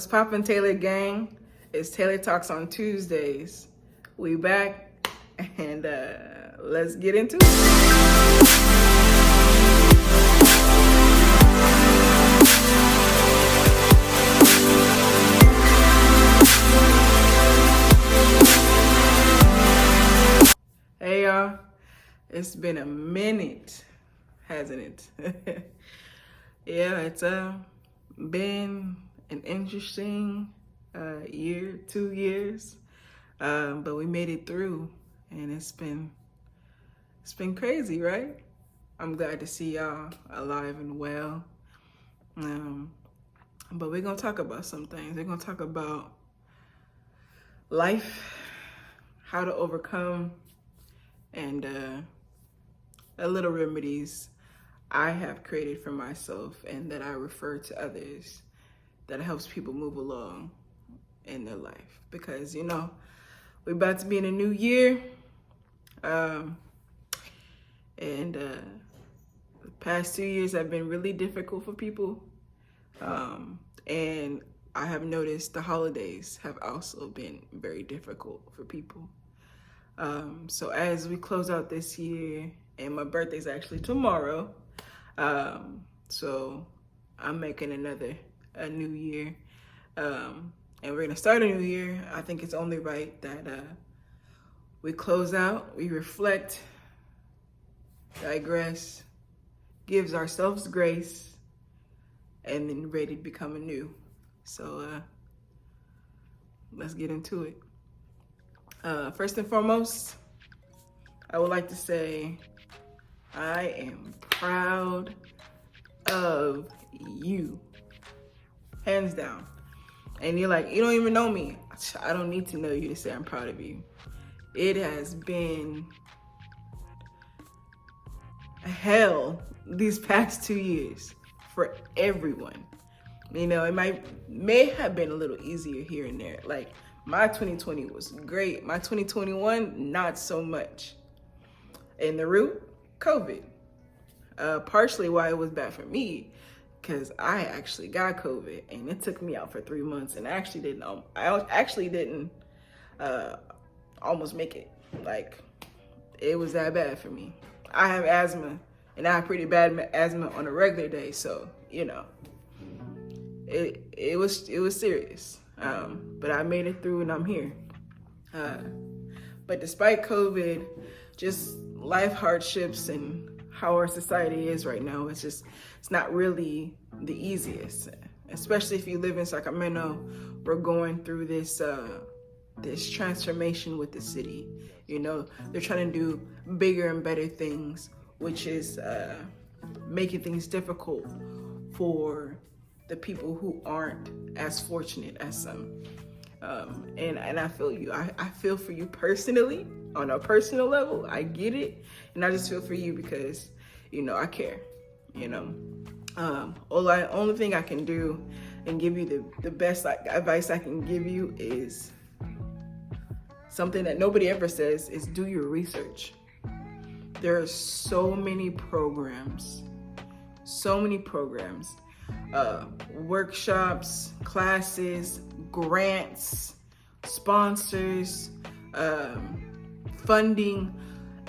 What's poppin', Taylor gang? It's Taylor Talks on Tuesdays. We back, and let's get into it. Hey y'all, it's been a minute, hasn't it? Yeah, it's been an interesting year, 2 years, but we made it through, and it's been crazy, right? I'm glad to see y'all alive and well. But we're gonna talk about some things. We're gonna talk about life, how to overcome, and a little remedies I have created for myself and that I refer to others that helps people move along in their life. Because, you know, we're about to be in a new year. And the past 2 years have been really difficult for people. And I have noticed the holidays have also been very difficult for people. So as we close out this year, and my birthday's actually tomorrow, so I'm making a new year, and we're gonna start a new year. I think it's only right that we close out, we reflect, digress, gives ourselves grace, and then ready to become anew. So let's get into it. First and foremost, I would like to say I am proud of you, hands down. And you're like, you don't even know me. I don't need to know you to say I'm proud of you. It has been hell these past 2 years for everyone. You know, it may have been a little easier here and there. Like, my 2020 was great. My 2021, not so much. And the root, COVID. Partially why it was bad for me, because I actually got COVID and it took me out for 3 months, and I actually didn't almost make it. Like, it was that bad for me. I have asthma, and I have pretty bad asthma on a regular day, so you know, it was serious. But I made it through, and I'm here. But despite COVID, just life hardships and how our society is right now, it's not really the easiest. Especially if you live in Sacramento, we're going through this transformation with the city. You know, they're trying to do bigger and better things, which is making things difficult for the people who aren't as fortunate as some. And I feel you. I feel for you personally, on a personal level. I get it. And I just feel for you because, you know, I care, you know. Only thing I can do and give you the best advice I can give you is something that nobody ever says, is do your research. There are so many programs, workshops, classes, grants, sponsors, funding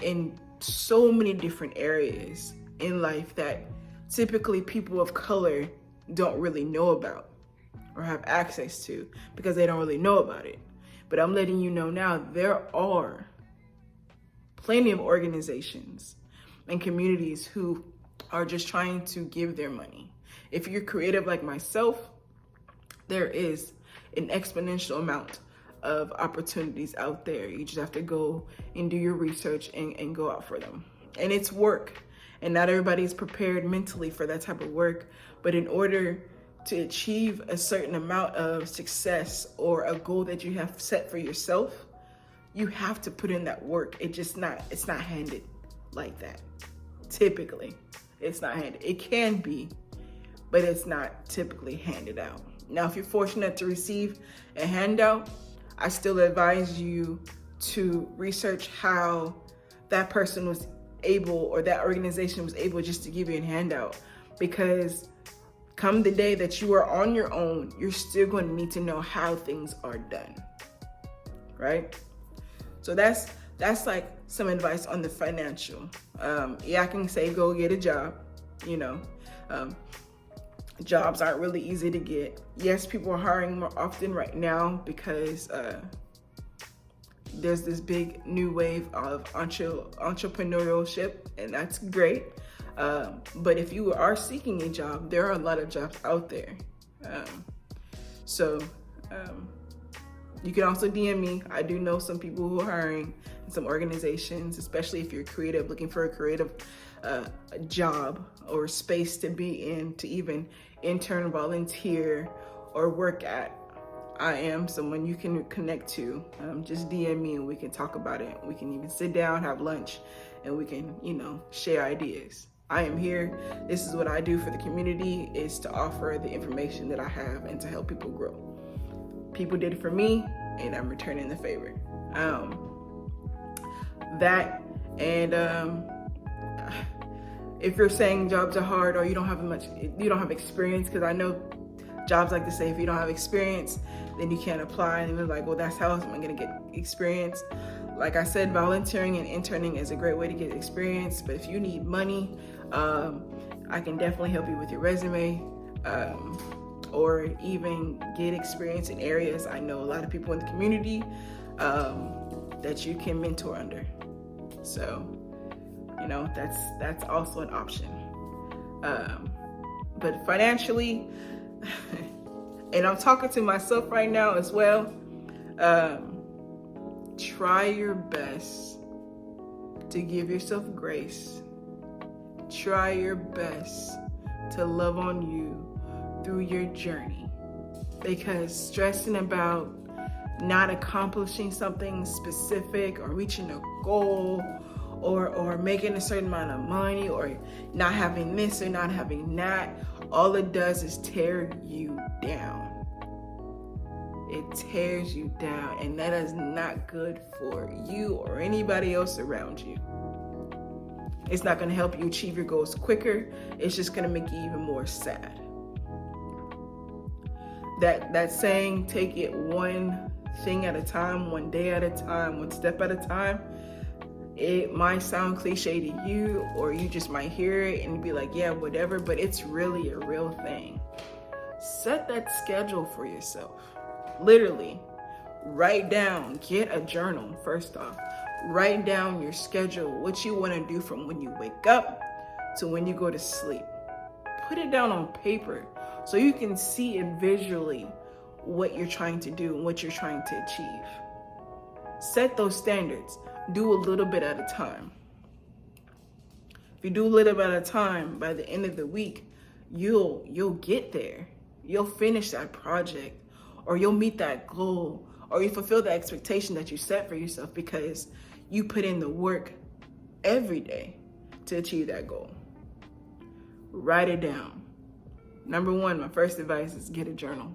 in so many different areas in life that typically people of color don't really know about or have access to because they don't really know about it. But I'm letting you know now, there are plenty of organizations and communities who are just trying to give their money. If you're creative like myself, there is an exponential amount of opportunities out there. You just have to go and do your research and go out for them. And it's work. And not everybody's prepared mentally for that type of work. But in order to achieve a certain amount of success or a goal that you have set for yourself, you have to put in that work. It's not handed like that. Typically, it's not handed. It can be, but it's not typically handed out. Now, if you're fortunate to receive a handout, I still advise you to research how that person was able, or that organization was able, just to give you a handout, because come the day that you are on your own, you're still going to need to know how things are done, right? So that's like some advice on the financial. Yeah, I can say go get a job, you know. Jobs aren't really easy to get. Yes, people are hiring more often right now because there's this big new wave of entrepreneurship, and that's great. But if you are seeking a job, there are a lot of jobs out there. So you can also DM me. I do know some people who are hiring in some organizations, especially if you're creative, looking for a creative job or space to be in, to even intern, volunteer, or work at. I am someone you can connect to. Just DM me and we can talk about it. We can even sit down, have lunch, and we can, you know, share ideas. I am here. This is what I do for the community, is to offer the information that I have and to help people grow. People did it for me, and I'm returning the favor. That and if you're saying jobs are hard or you don't have experience, because I know jobs like to say if you don't have experience, then you can't apply. And they're like, well, that's how am I going to get experience? Like I said, volunteering and interning is a great way to get experience. But if you need money, I can definitely help you with your resume, or even get experience in areas. I know a lot of people in the community that you can mentor under. So, you know, that's also an option. But financially, and I'm talking to myself right now as well, try your best to give yourself grace. Try your best to love on you through your journey, because stressing about not accomplishing something specific or reaching a goal or making a certain amount of money or not having this or not having that, all it does is tear you down. It tears you down, and that is not good for you or anybody else around you. It's not going to help you achieve your goals quicker. It's just going to make you even more sad. That saying, take it one thing at a time, one day at a time, one step at a time, it might sound cliche to you, or you just might hear it and be like, yeah, whatever, but it's really a real thing. Set that schedule for yourself. Literally, write down, get a journal first off. Write down your schedule, what you want to do from when you wake up to when you go to sleep. Put it down on paper so you can see it visually, what you're trying to do and what you're trying to achieve. Set those standards. Do a little bit at a time. If you do a little bit at a time, by the end of the week, you'll get there. You'll finish that project, or you'll meet that goal, or you fulfill the expectation that you set for yourself because you put in the work every day to achieve that goal. Write it down. Number one, my first advice is get a journal.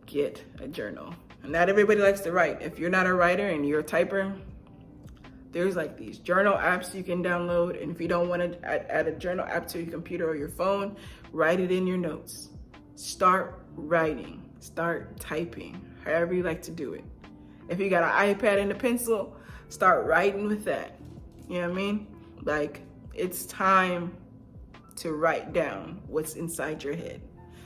Get a journal. And not everybody likes to write. If you're not a writer and you're a typer, there's like these journal apps you can download. And if you don't want to add a journal app to your computer or your phone, write it in your notes. Start writing. Start typing. However you like to do it. If you got an iPad and a pencil, start writing with that. You know what I mean? Like, it's time to write down what's inside your head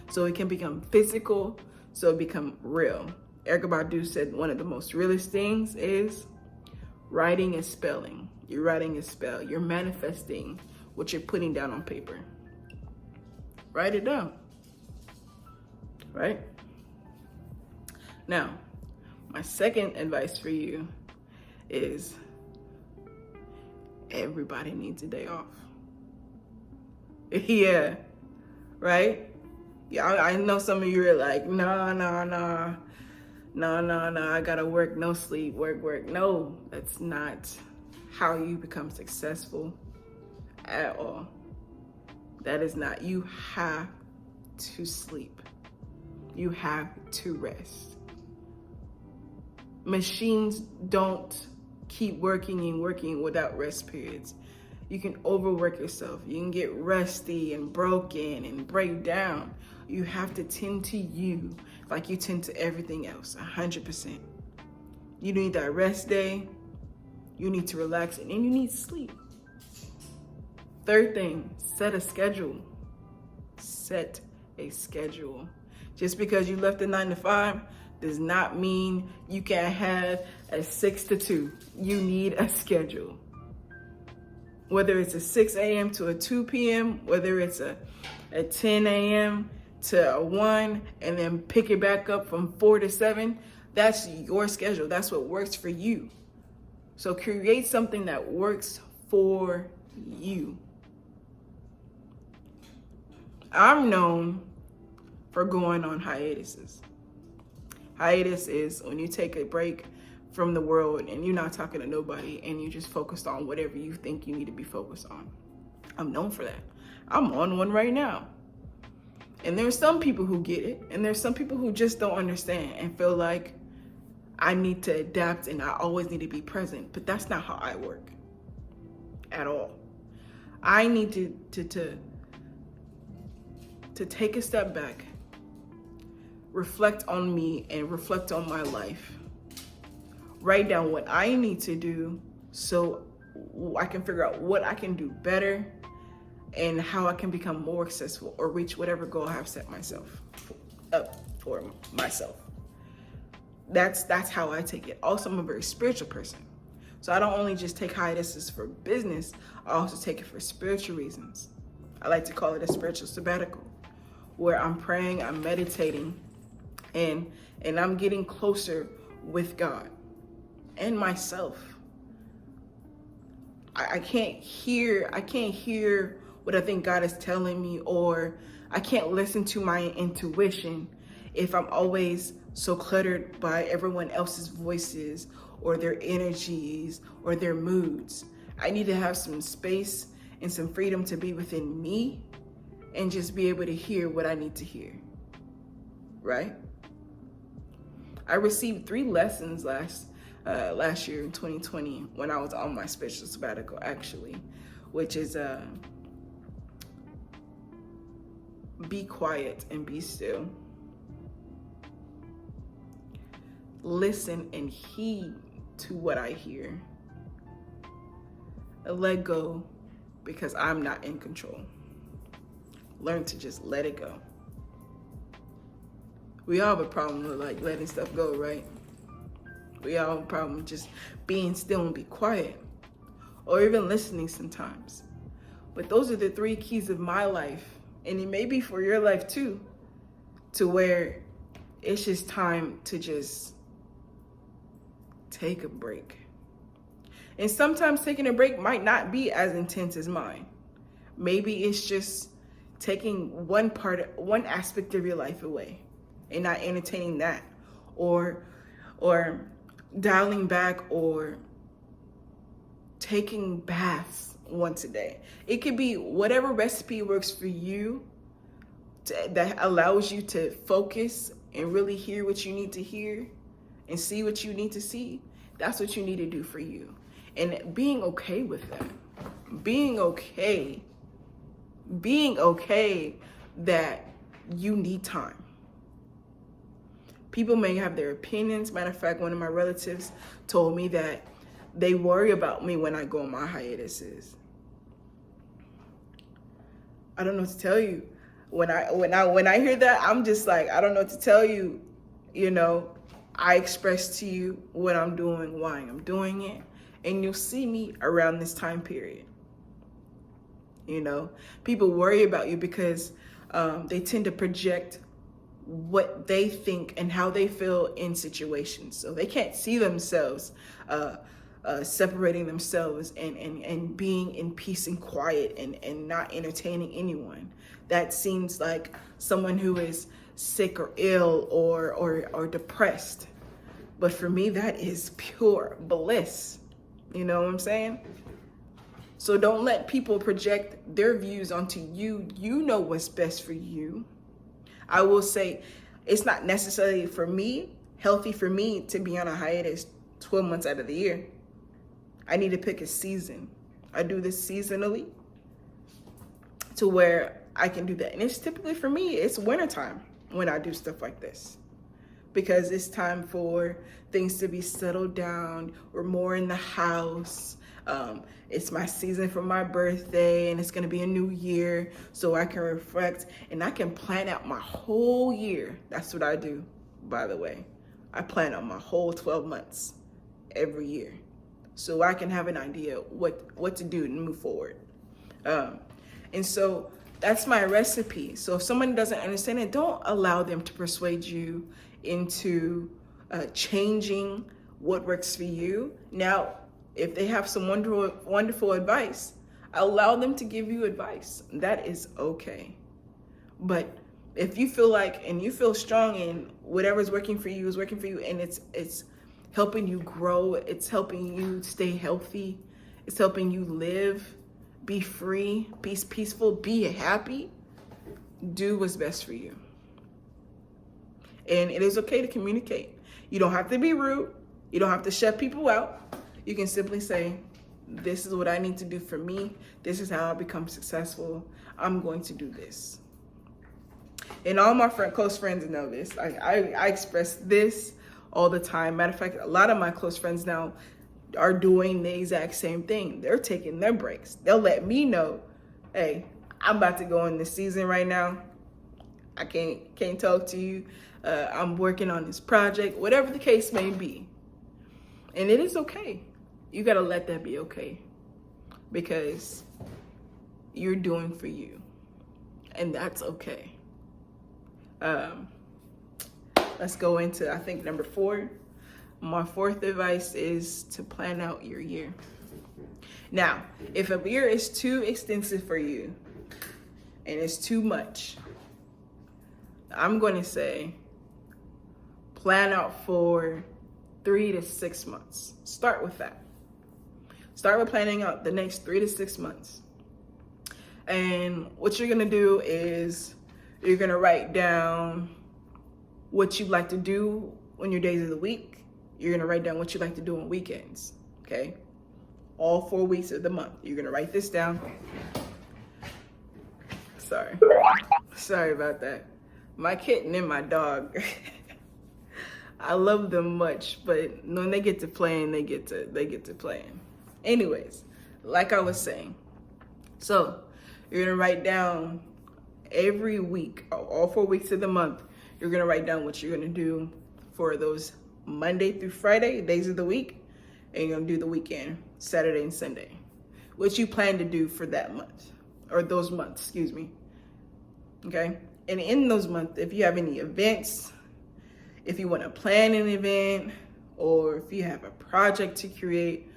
so it can become physical, so it become real. Erykah Badu said one of the most realest things is writing is spelling. You're writing a spell. You're manifesting what you're putting down on paper. Write it down. Right? Now, my second advice for you is everybody needs a day off. Yeah, right? Yeah, I know some of you are like, no, I gotta work, no sleep, work. No, that's not how you become successful at all. That is not. You have to sleep. You have to rest. Machines don't keep working and working without rest periods. You can overwork yourself. You can get rusty and broken and break down. You have to tend to you like you tend to everything else, 100%. You need that rest day. You need to relax, and then you need sleep. Third thing, set a schedule. Set a schedule. Just because you left a 9-to-5 does not mean you can have a 6-to-2. You need a schedule. Whether it's a 6 a.m. to a 2 p.m., whether it's a 10 a.m. to a 1, and then pick it back up from 4 to 7, that's your schedule. That's what works for you. So create something that works for you. I'm known for going on hiatuses. Hiatus is when you take a break from the world and you're not talking to nobody and you just focused on whatever you think you need to be focused on. I'm known for that. I'm on one right now. And there's some people who get it, and there's some people who just don't understand and feel like I need to adapt and I always need to be present. But that's not how I work at all. I need to take a step back, reflect on me and reflect on my life. Write down what I need to do so I can figure out what I can do better and how I can become more successful or reach whatever goal I have set myself up for myself. That's how I take it. Also, I'm a very spiritual person. So I don't only just take hiatuses for business, I also take it for spiritual reasons. I like to call it a spiritual sabbatical, where I'm praying, I'm meditating, and I'm getting closer with God and myself. I can't hear what I think God is telling me, or I can't listen to my intuition if I'm always so cluttered by everyone else's voices or their energies or their moods. I need to have some space and some freedom to be within me and just be able to hear what I need to hear, right? I received 3 lessons last year in 2020 when I was on my spiritual sabbatical, actually, which is be quiet and be still. Listen and heed to what I hear. Let go because I'm not in control. Learn to just let it go. We all have a problem with like letting stuff go, right? We all have a problem with just being still and be quiet, or even listening sometimes. But those are the 3 keys of my life, and it may be for your life too, to where it's just time to just take a break. And sometimes taking a break might not be as intense as mine. Maybe it's just taking one aspect of your life away and not entertaining that, or dialing back, or taking baths once a day. It could be whatever recipe works for you that allows you to focus and really hear what you need to hear and see what you need to see. That's what you need to do for you. And being okay with that. Being okay that you need time. People may have their opinions. Matter of fact, one of my relatives told me that they worry about me when I go on my hiatuses. I don't know what to tell you. When I hear that, I'm just like, I don't know what to tell you. You know, I express to you what I'm doing, why I'm doing it, and you'll see me around this time period. You know, people worry about you because they tend to project what they think and how they feel in situations. So they can't see themselves separating themselves and being in peace and quiet and not entertaining anyone. That seems like someone who is sick or ill or depressed. But for me, that is pure bliss. You know what I'm saying? So don't let people project their views onto you. You know what's best for you. I will say it's not necessarily healthy for me to be on a hiatus 12 months out of the year. I need to pick a season I do this seasonally to where I can do that. And it's typically, for me, it's wintertime when I do stuff like this, because it's time for things to be settled down. We're more in the house. It's my season for my birthday, and it's gonna be a new year, so I can reflect and I can plan out my whole year. That's what I do, by the way. I plan out my whole 12 months every year, so I can have an idea what to do and move forward. And so that's my recipe. So if someone doesn't understand it, don't allow them to persuade you into changing what works for you. Now, if they have some wonderful advice, allow them to give you advice. That is okay. But if you feel like, and you feel strong in whatever's working for you is working for you, and it's helping you grow, it's helping you stay healthy, it's helping you live, be free, peaceful, be happy, do what's best for you. And it is okay to communicate. You don't have to be rude. You don't have to shut people out. You can simply say, this is what I need to do for me. This is how I become successful. I'm going to do this. And all my close friends know this. I express this all the time. Matter of fact, a lot of my close friends now are doing the exact same thing. They're taking their breaks. They'll let me know, hey, I'm about to go in this season right now. I can't talk to you. I'm working on this project, whatever the case may be. And it is okay. You got to let that be okay, because you're doing for you, and that's okay. Let's go into, I think, number 4. My 4th advice is to plan out your year. Now, if a year is too extensive for you and it's too much, I'm going to say plan out for 3 to 6 months. Start with that. Start with planning out the next 3 to 6 months. And what you're going to do is you're going to write down what you'd like to do on your days of the week. You're going to write down what you like to do on weekends, okay? All 4 weeks of the month. You're going to write this down. Sorry about that. My kitten and my dog, I love them much, but when they get to playing, they get to playing. Anyways, like I was saying, so you're going to write down every week, all 4 weeks of the month. You're going to write down what you're going to do for those Monday through Friday days of the week, and you're going to do the weekend, Saturday and Sunday, what you plan to do for that month, or those months, excuse me. Okay? And in those months, if you have any events, if you want to plan an event, or if you have a project to create,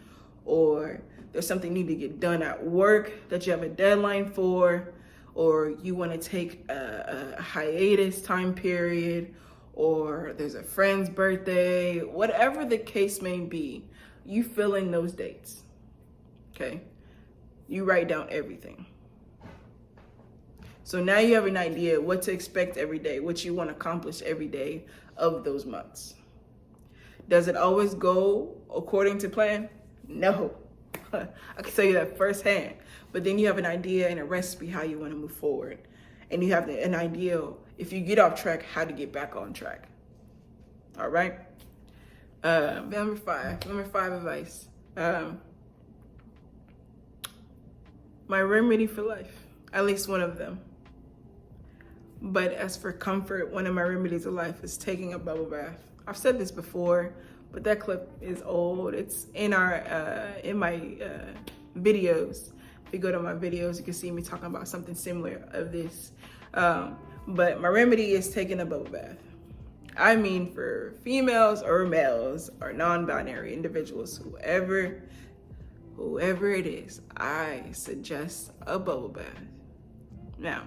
or there's something you need to get done at work that you have a deadline for, or you want to take a hiatus time period, or there's a friend's birthday, whatever the case may be, you fill in those dates, okay? You write down everything. So now you have an idea what to expect every day, what you want to accomplish every day of those months. Does it always go according to plan? No. I can tell you that firsthand. But then you have an idea and a recipe how you want to move forward. And you have an idea, if you get off track, how to get back on track. All right? Number five advice. My remedy for life, at least one of them. But as for comfort, one of my remedies of life is taking a bubble bath. I've said this before, but that clip is old. It's in my videos. If you go to my videos, you can see me talking about something similar of this. But my remedy is taking a bubble bath. I mean, for females or males or non-binary individuals, whoever it is, I suggest a bubble bath. Now,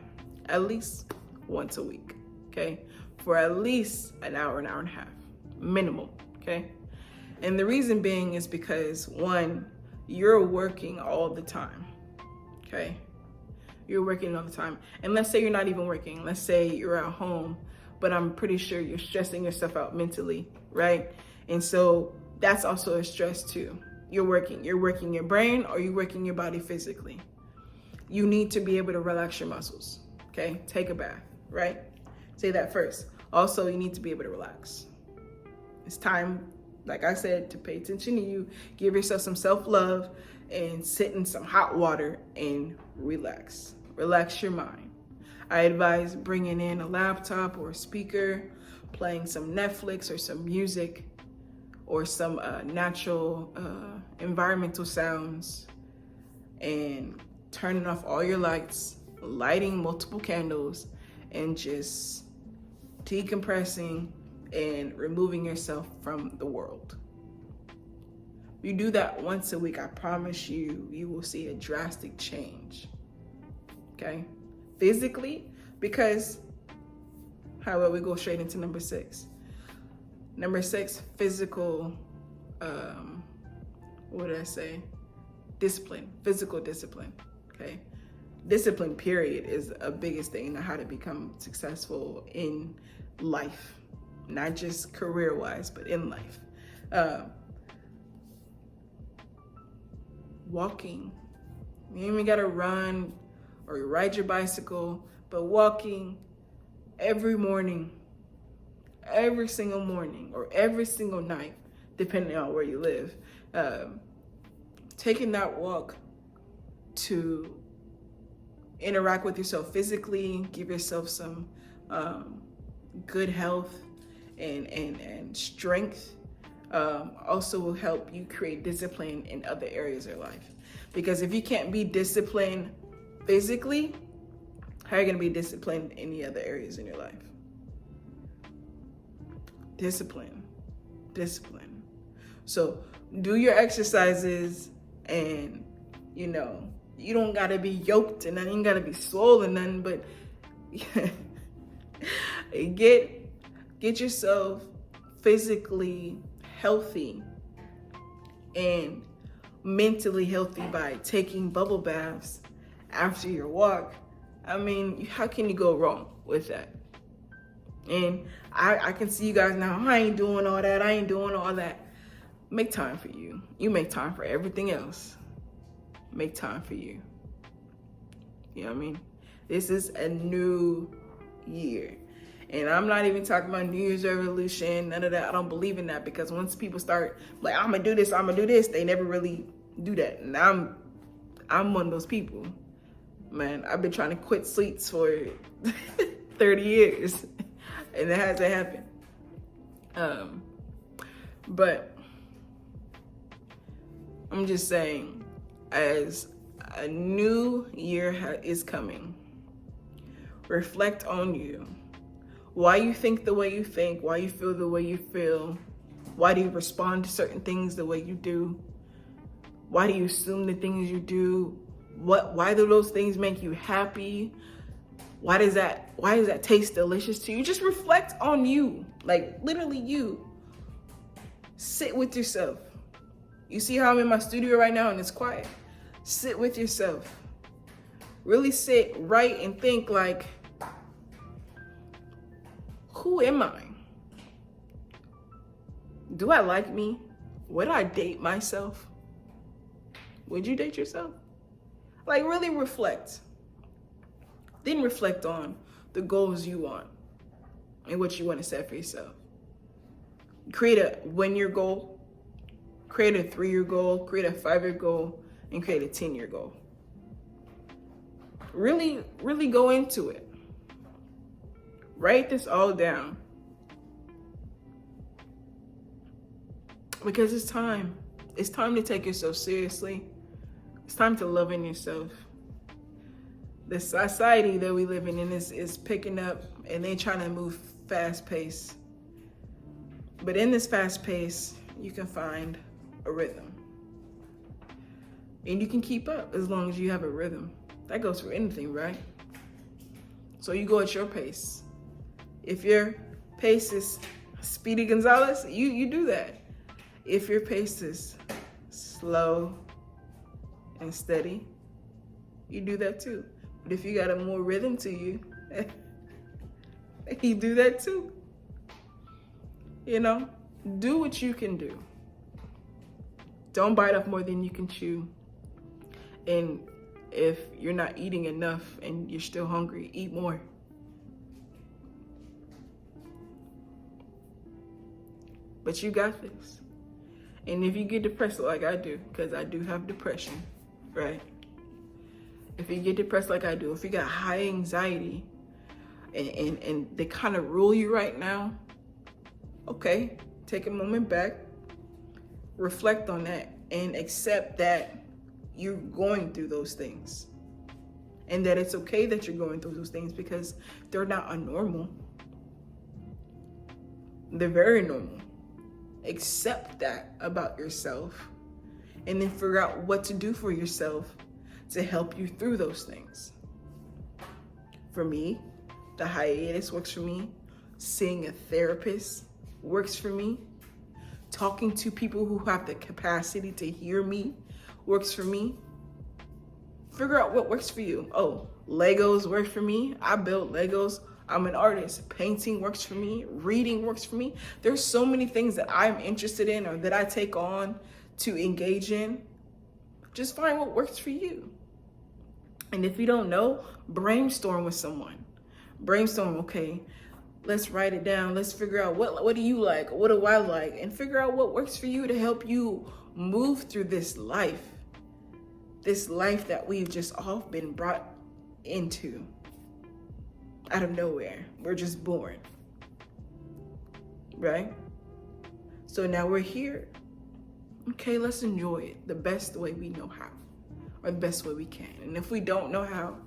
at least once a week, okay? For at least an hour and a half, minimum, okay? And the reason being is because, one, you're working all the time, okay? You're working all the time. And let's say you're not even working. Let's say you're at home, but I'm pretty sure you're stressing yourself out mentally, right? And so that's also a stress too. you're working your brain, or you're working your body physically. You need to be able to relax your muscles. Okay, take a bath, right? Say that first. Also, you need to be able to relax. It's time, like I said, to pay attention to you. Give yourself some self-love and sit in some hot water and relax. Relax your mind. I advise bringing in a laptop or a speaker, playing some Netflix or some music or some natural environmental sounds, and turning off all your lights, lighting multiple candles, and just decompressing and removing yourself from the world. If you do that once a week, I promise you, you will see a drastic change. Okay? Physically, because how about we go straight into number 6? Number 6, physical, what did I say? Discipline, physical discipline, okay? Discipline, period, is a biggest thing on how to become successful in life, not just career-wise, but in life. Walking, you even gotta run or ride your bicycle, but walking every morning, every single morning, or every single night, depending on where you live, taking that walk to interact with yourself physically, give yourself some good health and strength, also will help you create discipline in other areas of life. Because if you can't be disciplined physically, how are you going to be disciplined in the other areas in your life? Discipline. So do your exercises, and you don't got to be yoked and then you got to be swollen none, but get yourself physically healthy and mentally healthy by taking bubble baths after your walk. I mean, how can you go wrong with that? And I can see you guys now, I ain't doing all that. Make time for you. You make time for everything else. Make time for you. You know what I mean? This is a new year. And I'm not even talking about New Year's resolution, none of that. I don't believe in that, because once people start like, I'm gonna do this, they never really do that. And I'm one of those people. Man, I've been trying to quit sweets for 30 years and it hasn't happened. But I'm just saying, as a new year is coming, reflect on you. Why you think the way you think, why you feel the way you feel, why do you respond to certain things the way you do, why do you assume the things you do, why do those things make you happy, why does that taste delicious to you? Just reflect on you, like literally you. Sit with yourself. You see how I'm in my studio right now and it's quiet? Sit with yourself. Really sit right and think, like, who am I? Do I like me? Would I date myself? Would you date yourself? Like, really reflect. Then reflect on the goals you want and what you want to set for yourself. Create a 1-year goal, create a 3-year goal, create a 5-year goal, and create a 10-year goal. Really, really go into it. Write this all down. Because it's time. It's time to take yourself seriously. It's time to love in yourself. The society that we live in is picking up, and they're trying to move fast pace. But in this fast pace, you can find a rhythm. And you can keep up as long as you have a rhythm. That goes for anything, right? So you go at your pace. If your pace is Speedy Gonzalez, you do that. If your pace is slow and steady, you do that too. But if you got a more rhythm to you, you do that too. Do what you can do. Don't bite off more than you can chew. And if you're not eating enough and you're still hungry, eat more. But you got this. And if you get depressed like I do, because I do have depression, right? If you get depressed like I do, if you got high anxiety and they kind of rule you right now, okay, take a moment back, reflect on that, and accept that you're going through those things. And that it's okay that you're going through those things because they're not abnormal. They're very normal. Accept that about yourself and then figure out what to do for yourself to help you through those things. For me, the hiatus works for me. Seeing a therapist works for me. Talking to people who have the capacity to hear me works for me. Figure out what works for you. Oh, Legos work for me. I build Legos. I'm an artist. Painting works for me. Reading works for me. There's so many things that I'm interested in or that I take on to engage in. Just find what works for you. And if you don't know, brainstorm with someone. Brainstorm, okay, let's write it down. Let's figure out what do you like? What do I like? And figure out what works for you to help you move through this life. This life that we've just all been brought into. Out of nowhere. We're just born. Right? So now we're here. Okay, let's enjoy it the best way we know how. Or the best way we can. And if we don't know how,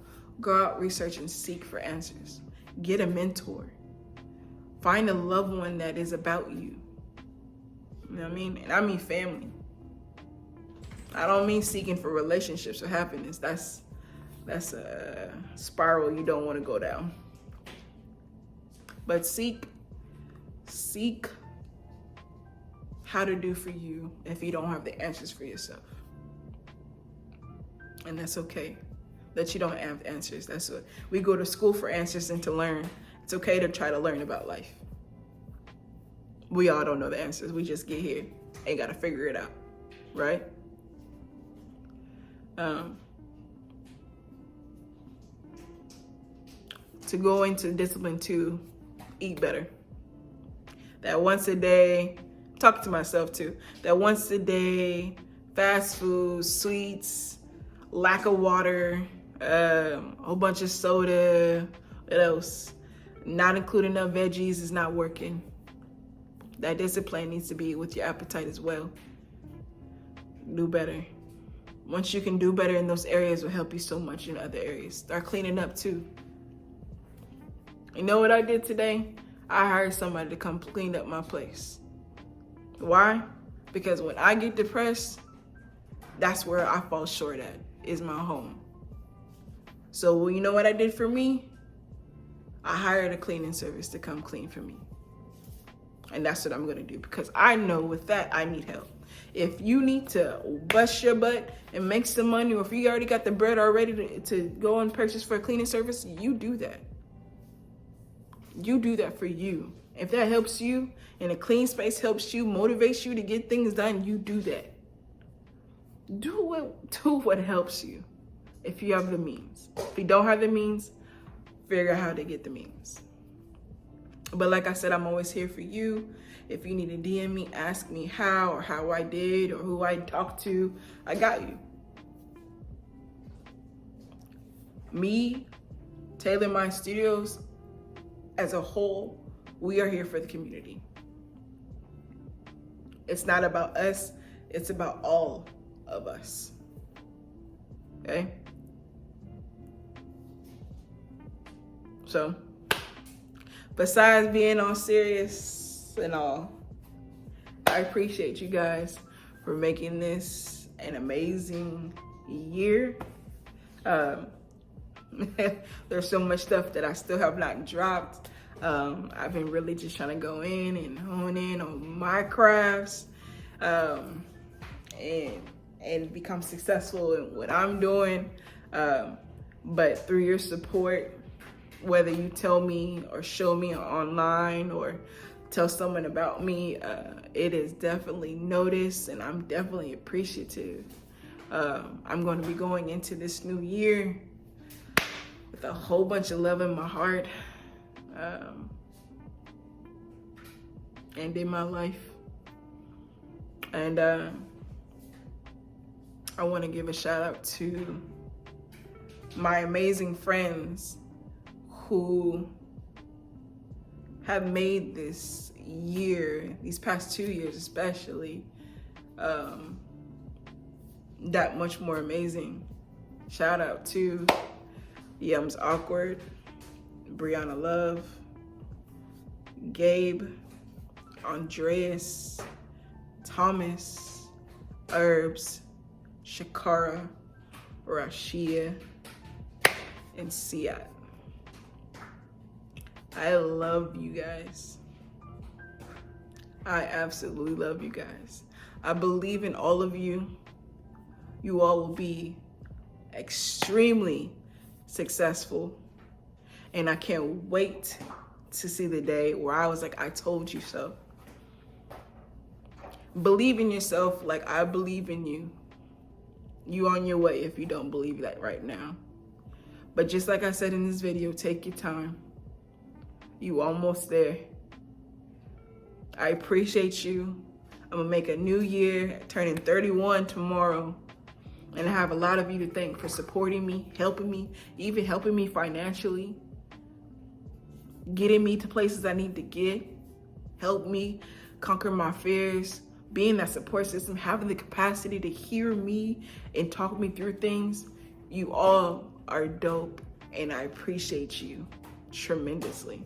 go out, research, and seek for answers. Get a mentor. Find a loved one that is about you. You know what I mean? And I mean family. I don't mean seeking for relationships or happiness. That's a spiral you don't want to go down. But seek how to do for you if you don't have the answers for yourself. And that's okay that you don't have answers. That's what we go to school for, answers and to learn. It's okay to try to learn about life. We all don't know the answers. We just get here and got to figure it out, right? To go into discipline to eat better. That once a day, talk to myself too, that once a day, fast food, sweets, lack of water, a whole bunch of soda, what else? Not including enough veggies is not working. That discipline needs to be with your appetite as well. Do better. Once you can do better in those areas, will help you so much in other areas. Start cleaning up too. You know what I did today? I hired somebody to come clean up my place. Why? Because when I get depressed, that's where I fall short at, is my home. So you know what I did for me? I hired a cleaning service to come clean for me. And that's what I'm gonna do because I know with that, I need help. If you need to bust your butt and make some money, or if you already got the bread already to go and purchase for a cleaning service, you do that. You do that for you. If that helps you and a clean space helps you, motivates you to get things done, you do that. Do what helps you if you have the means. If you don't have the means, figure out how to get the means. But like I said, I'm always here for you. If you need to DM me, ask me how or how I did or who I talked to, I got you. Me, Taylor Mind Studios, as a whole, we are here for the community. It's not about us, it's about all of us. Okay? So, besides being all serious and all, I appreciate you guys for making this an amazing year. There's so much stuff that I still have not dropped. I've been really just trying to go in and hone in on my crafts and become successful in what I'm doing. But through your support, whether you tell me or show me online or tell someone about me, it is definitely noticed, and I'm definitely appreciative. I'm going to be going into this new year with a whole bunch of love in my heart, and in my life. And I want to give a shout out to my amazing friends who have made this year, these past 2 years especially, that much more amazing. Shout out to Yums Awkward, Brianna Love, Gabe, Andreas, Thomas, Herbs, Shakara, Rashia, and Siat. I love you guys. I absolutely love you guys. I believe in all of you. You all will be extremely successful. And I can't wait to see the day where I was like, I told you so. Believe in yourself like I believe in you. You on your way if you don't believe that right now. But just like I said in this video, take your time. You almost there. I appreciate you. I'm gonna make a new year, turning 31 tomorrow. And I have a lot of you to thank for supporting me, helping me, even helping me financially, getting me to places I need to get, help me conquer my fears, being that support system, having the capacity to hear me and talk me through things. You all are dope, and I appreciate you tremendously.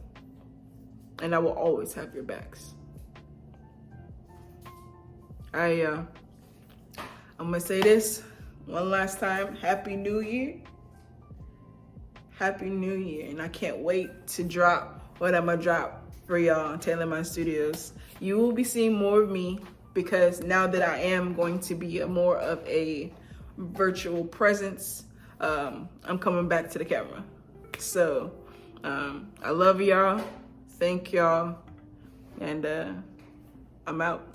And I will always have your backs. I'm gonna say this one last time. Happy New Year. Happy New Year. And I can't wait to drop what I'm gonna drop for y'all on Taylor Mind Studios. You will be seeing more of me because now that I am going to be more of a virtual presence, I'm coming back to the camera. So I love y'all. Thank y'all. And I'm out.